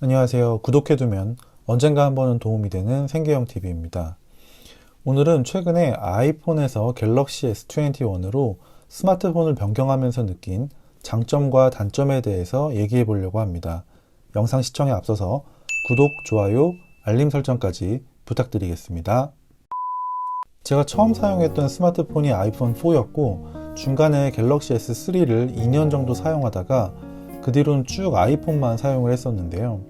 안녕하세요. 구독해두면 언젠가 한 번은 도움이 되는 생계형TV입니다. 오늘은 최근에 아이폰에서 갤럭시 S21으로 스마트폰을 변경하면서 느낀 장점과 단점에 대해서 얘기해 보려고 합니다. 영상 시청에 앞서서 구독, 좋아요, 알림 설정까지 부탁드리겠습니다. 제가 처음 사용했던 스마트폰이 아이폰 4였고 중간에 갤럭시 S3를 2년 정도 사용하다가 그 뒤로는 쭉 아이폰만 사용을 했었는데요.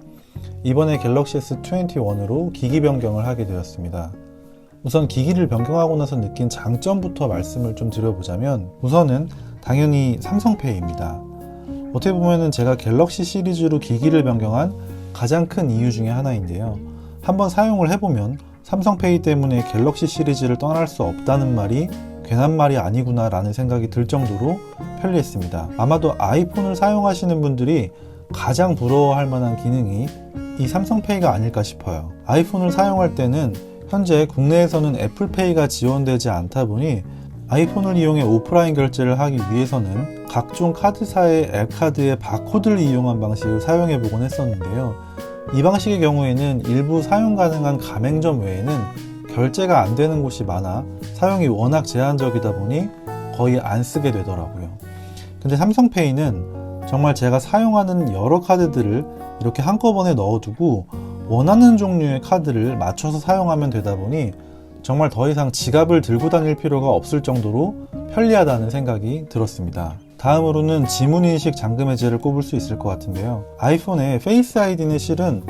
이번에 갤럭시 S21으로 기기 변경을 하게 되었습니다. 우선 기기를 변경하고 나서 느낀 장점부터 말씀을 좀 드려보자면 우선은 당연히 삼성페이입니다. 어떻게 보면은 제가 갤럭시 시리즈로 기기를 변경한 가장 큰 이유 중에 하나인데요. 한번 사용을 해보면 삼성페이 때문에 갤럭시 시리즈를 떠날 수 없다는 말이 괜한 말이 아니구나 라는 생각이 들 정도로 편리했습니다. 아마도 아이폰을 사용하시는 분들이 가장 부러워할 만한 기능이 이 삼성페이가 아닐까 싶어요. 아이폰을 사용할 때는 현재 국내에서는 애플페이가 지원되지 않다 보니 아이폰을 이용해 오프라인 결제를 하기 위해서는 각종 카드사의 앱카드의 바코드를 이용한 방식을 사용해 보곤 했었는데요. 이 방식의 경우에는 일부 사용 가능한 가맹점 외에는 결제가 안 되는 곳이 많아 사용이 워낙 제한적이다 보니 거의 안 쓰게 되더라고요. 근데 삼성페이는 정말 제가 사용하는 여러 카드들을 이렇게 한꺼번에 넣어두고 원하는 종류의 카드를 맞춰서 사용하면 되다 보니 정말 더 이상 지갑을 들고 다닐 필요가 없을 정도로 편리하다는 생각이 들었습니다. 다음으로는 지문인식 잠금 해제를 꼽을 수 있을 것 같은데요. 아이폰의 페이스 아이디는 실은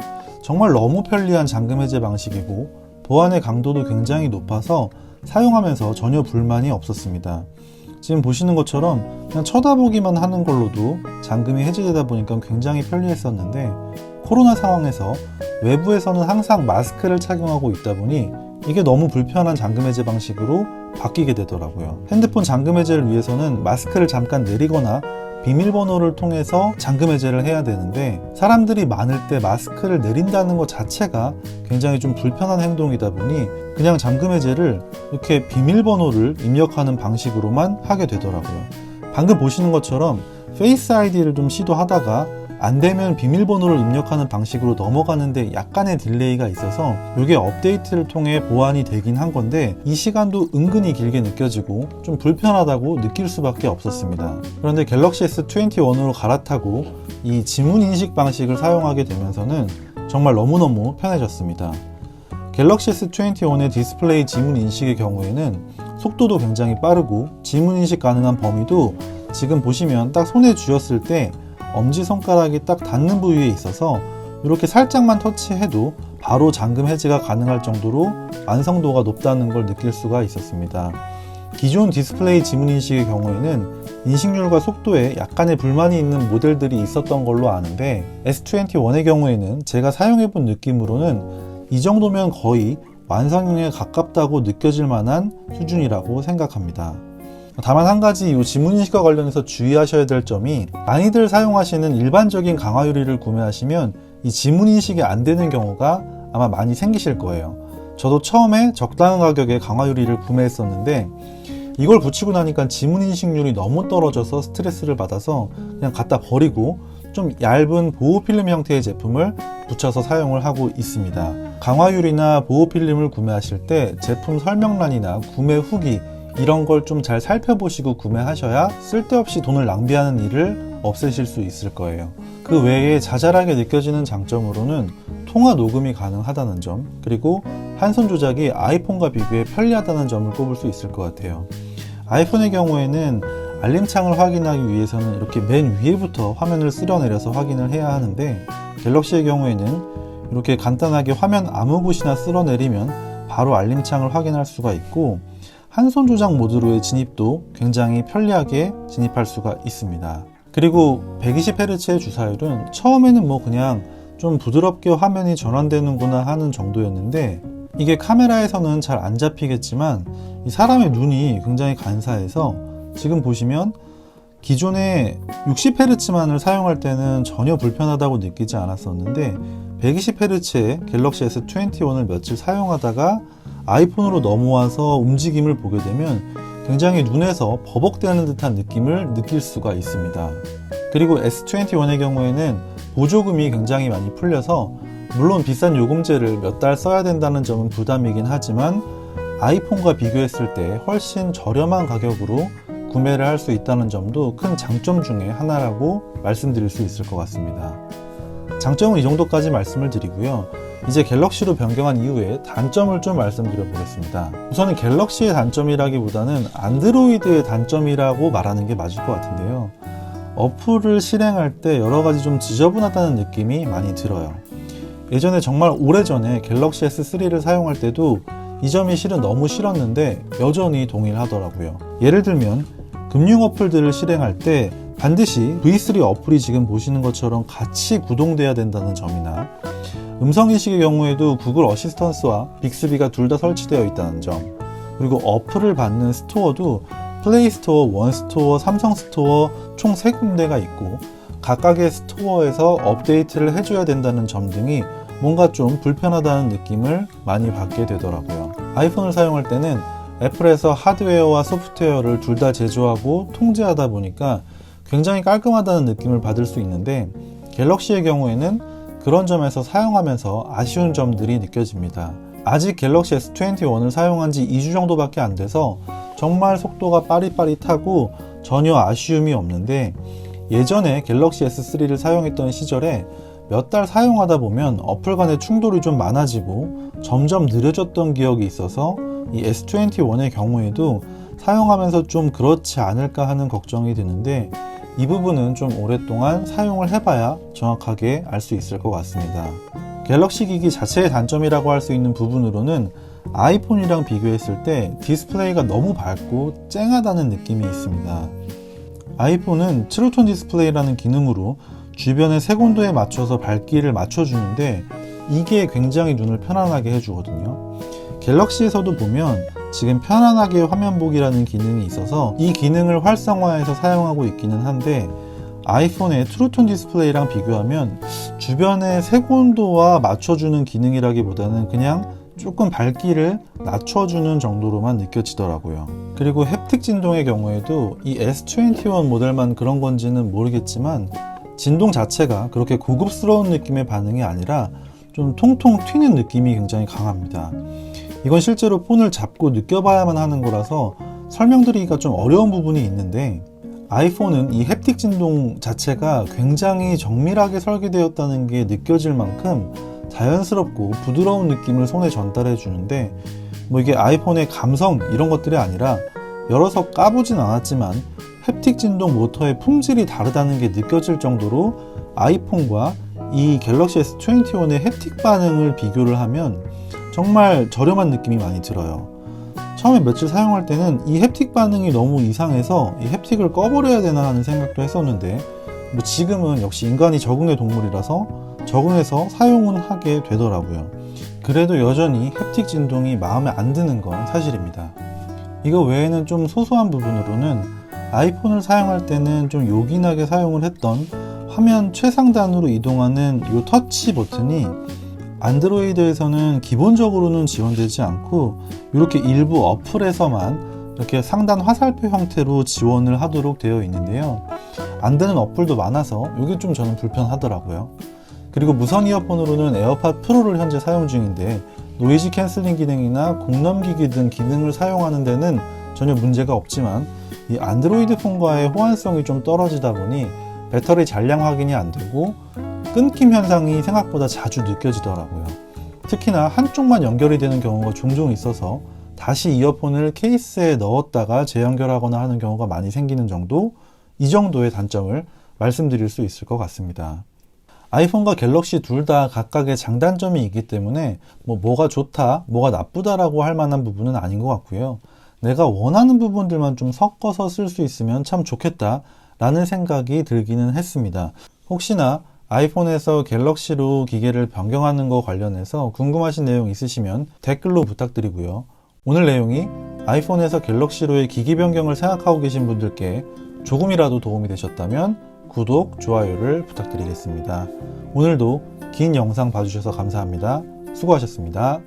정말 너무 편리한 잠금 해제 방식이고 보안의 강도도 굉장히 높아서 사용하면서 전혀 불만이 없었습니다. 지금 보시는 것처럼 그냥 쳐다보기만 하는 걸로도 잠금이 해제되다 보니까 굉장히 편리했었는데 코로나 상황에서 외부에서는 항상 마스크를 착용하고 있다 보니 이게 너무 불편한 잠금 해제 방식으로 바뀌게 되더라고요. 핸드폰 잠금 해제를 위해서는 마스크를 잠깐 내리거나 비밀번호를 통해서 잠금 해제를 해야 되는데 사람들이 많을 때 마스크를 내린다는 것 자체가 굉장히 좀 불편한 행동이다 보니 그냥 잠금 해제를 이렇게 비밀번호를 입력하는 방식으로만 하게 되더라고요. 방금 보시는 것처럼 페이스 아이디를 좀 시도하다가 안 되면 비밀번호를 입력하는 방식으로 넘어가는데 약간의 딜레이가 있어서 이게 업데이트를 통해 보완이 되긴 한 건데 이 시간도 은근히 길게 느껴지고 좀 불편하다고 느낄 수밖에 없었습니다. 그런데 갤럭시 S21으로 갈아타고 이 지문 인식 방식을 사용하게 되면서는 정말 너무너무 편해졌습니다. 갤럭시 S21의 디스플레이 지문 인식의 경우에는 속도도 굉장히 빠르고 지문 인식 가능한 범위도 지금 보시면 딱 손에 쥐었을 때 엄지손가락이 딱 닿는 부위에 있어서 이렇게 살짝만 터치해도 바로 잠금 해제가 가능할 정도로 완성도가 높다는 걸 느낄 수가 있었습니다. 기존 디스플레이 지문 인식의 경우에는 인식률과 속도에 약간의 불만이 있는 모델들이 있었던 걸로 아는데 S21의 경우에는 제가 사용해본 느낌으로는 이 정도면 거의 완성형에 가깝다고 느껴질 만한 수준이라고 생각합니다. 다만 한 가지 이 지문인식과 관련해서 주의하셔야 될 점이 많이들 사용하시는 일반적인 강화 유리를 구매하시면 이 지문인식이 안 되는 경우가 아마 많이 생기실 거예요. 저도 처음에 적당한 가격에 강화 유리를 구매했었는데 이걸 붙이고 나니까 지문인식률이 너무 떨어져서 스트레스를 받아서 그냥 갖다 버리고 좀 얇은 보호필름 형태의 제품을 붙여서 사용을 하고 있습니다. 강화 유리나 보호필름을 구매하실 때 제품 설명란이나 구매 후기 이런 걸 좀 잘 살펴보시고 구매하셔야 쓸데없이 돈을 낭비하는 일을 없애실 수 있을 거예요. 그 외에 자잘하게 느껴지는 장점으로는 통화 녹음이 가능하다는 점, 그리고 한손 조작이 아이폰과 비교해 편리하다는 점을 꼽을 수 있을 것 같아요. 아이폰의 경우에는 알림창을 확인하기 위해서는 이렇게 맨 위에부터 화면을 쓸어내려서 확인을 해야 하는데 갤럭시의 경우에는 이렇게 간단하게 화면 아무 곳이나 쓸어내리면 바로 알림창을 확인할 수가 있고 한손 조작 모드로의 진입도 굉장히 편리하게 진입할 수가 있습니다. 그리고 120Hz의 주사율은 처음에는 뭐 그냥 좀 부드럽게 화면이 전환되는구나 하는 정도였는데 이게 카메라에서는 잘 안 잡히겠지만 이 사람의 눈이 굉장히 간사해서 지금 보시면 기존에 60Hz만을 사용할 때는 전혀 불편하다고 느끼지 않았었는데 120Hz의 갤럭시 S21을 며칠 사용하다가 아이폰으로 넘어와서 움직임을 보게 되면 굉장히 눈에서 버벅대는 듯한 느낌을 느낄 수가 있습니다. 그리고 S21의 경우에는 보조금이 굉장히 많이 풀려서 물론 비싼 요금제를 몇 달 써야 된다는 점은 부담이긴 하지만 아이폰과 비교했을 때 훨씬 저렴한 가격으로 구매를 할 수 있다는 점도 큰 장점 중에 하나라고 말씀드릴 수 있을 것 같습니다. 장점은 이 정도까지 말씀을 드리고요. 이제 갤럭시로 변경한 이후에 단점을 좀 말씀드려 보겠습니다. 우선은 갤럭시의 단점이라기보다는 안드로이드의 단점이라고 말하는 게 맞을 것 같은데요. 어플을 실행할 때 여러 가지 좀 지저분하다는 느낌이 많이 들어요. 예전에 정말 오래전에 갤럭시 S3를 사용할 때도 이 점이 실은 너무 싫었는데 여전히 동일하더라고요. 예를 들면 금융 어플들을 실행할 때 반드시 V3 어플이 지금 보시는 것처럼 같이 구동돼야 된다는 점이나 음성인식의 경우에도 구글 어시스턴스와 빅스비가 둘 다 설치되어 있다는 점, 그리고 어플을 받는 스토어도 플레이스토어, 원스토어, 삼성스토어 총 3군데가 있고 각각의 스토어에서 업데이트를 해줘야 된다는 점 등이 뭔가 좀 불편하다는 느낌을 많이 받게 되더라고요. 아이폰을 사용할 때는 애플에서 하드웨어와 소프트웨어를 둘 다 제조하고 통제하다 보니까 굉장히 깔끔하다는 느낌을 받을 수 있는데 갤럭시의 경우에는 그런 점에서 사용하면서 아쉬운 점들이 느껴집니다. 아직 갤럭시 S21을 사용한 지 2주 정도밖에 안 돼서 정말 속도가 빠릿빠릿하고 전혀 아쉬움이 없는데 예전에 갤럭시 S3를 사용했던 시절에 몇 달 사용하다 보면 어플 간의 충돌이 좀 많아지고 점점 느려졌던 기억이 있어서 이 S21의 경우에도 사용하면서 좀 그렇지 않을까 하는 걱정이 드는데 이 부분은 좀 오랫동안 사용을 해봐야 정확하게 알 수 있을 것 같습니다. 갤럭시 기기 자체의 단점이라고 할 수 있는 부분으로는 아이폰이랑 비교했을 때 디스플레이가 너무 밝고 쨍하다는 느낌이 있습니다. 아이폰은 트루톤 디스플레이라는 기능으로 주변의 색온도에 맞춰서 밝기를 맞춰주는데 이게 굉장히 눈을 편안하게 해주거든요. 갤럭시에서도 보면 지금 편안하게 화면 보기라는 기능이 있어서 이 기능을 활성화해서 사용하고 있기는 한데 아이폰의 트루톤 디스플레이랑 비교하면 주변의 색온도와 맞춰주는 기능이라기보다는 그냥 조금 밝기를 낮춰주는 정도로만 느껴지더라고요. 그리고 햅틱 진동의 경우에도 이 S21 모델만 그런 건지는 모르겠지만 진동 자체가 그렇게 고급스러운 느낌의 반응이 아니라 좀 통통 튀는 느낌이 굉장히 강합니다. 이건 실제로 폰을 잡고 느껴봐야만 하는 거라서 설명드리기가 좀 어려운 부분이 있는데 아이폰은 이 햅틱 진동 자체가 굉장히 정밀하게 설계되었다는 게 느껴질 만큼 자연스럽고 부드러운 느낌을 손에 전달해 주는데 뭐 이게 아이폰의 감성 이런 것들이 아니라 열어서 까보진 않았지만 햅틱 진동 모터의 품질이 다르다는 게 느껴질 정도로 아이폰과 이 갤럭시 S21의 햅틱 반응을 비교를 하면 정말 저렴한 느낌이 많이 들어요. 처음에 며칠 사용할 때는 이 햅틱 반응이 너무 이상해서 이 햅틱을 꺼버려야 되나 하는 생각도 했었는데 뭐 지금은 역시 인간이 적응의 동물이라서 적응해서 사용은 하게 되더라고요. 그래도 여전히 햅틱 진동이 마음에 안 드는 건 사실입니다. 이거 외에는 좀 소소한 부분으로는 아이폰을 사용할 때는 좀 요긴하게 사용을 했던 화면 최상단으로 이동하는 이 터치 버튼이 안드로이드에서는 기본적으로는 지원되지 않고 이렇게 일부 어플에서만 이렇게 상단 화살표 형태로 지원을 하도록 되어 있는데요. 안 되는 어플도 많아서 이게 좀 저는 불편하더라고요. 그리고 무선 이어폰으로는 에어팟 프로를 현재 사용 중인데 노이즈 캔슬링 기능이나 곡 넘기기 등 기능을 사용하는 데는 전혀 문제가 없지만 이 안드로이드 폰과의 호환성이 좀 떨어지다 보니 배터리 잔량 확인이 안 되고 끊김 현상이 생각보다 자주 느껴지더라고요. 특히나 한쪽만 연결이 되는 경우가 종종 있어서 다시 이어폰을 케이스에 넣었다가 재연결하거나 하는 경우가 많이 생기는 정도, 이 정도의 단점을 말씀드릴 수 있을 것 같습니다. 아이폰과 갤럭시 둘 다 각각의 장단점이 있기 때문에 뭐가 좋다, 뭐가 나쁘다라고 할 만한 부분은 아닌 것 같고요. 내가 원하는 부분들만 좀 섞어서 쓸 수 있으면 참 좋겠다 라는 생각이 들기는 했습니다. 혹시나 아이폰에서 갤럭시로 기계를 변경하는 거 관련해서 궁금하신 내용 있으시면 댓글로 부탁드리고요. 오늘 내용이 아이폰에서 갤럭시로의 기기 변경을 생각하고 계신 분들께 조금이라도 도움이 되셨다면 구독, 좋아요를 부탁드리겠습니다. 오늘도 긴 영상 봐주셔서 감사합니다. 수고하셨습니다.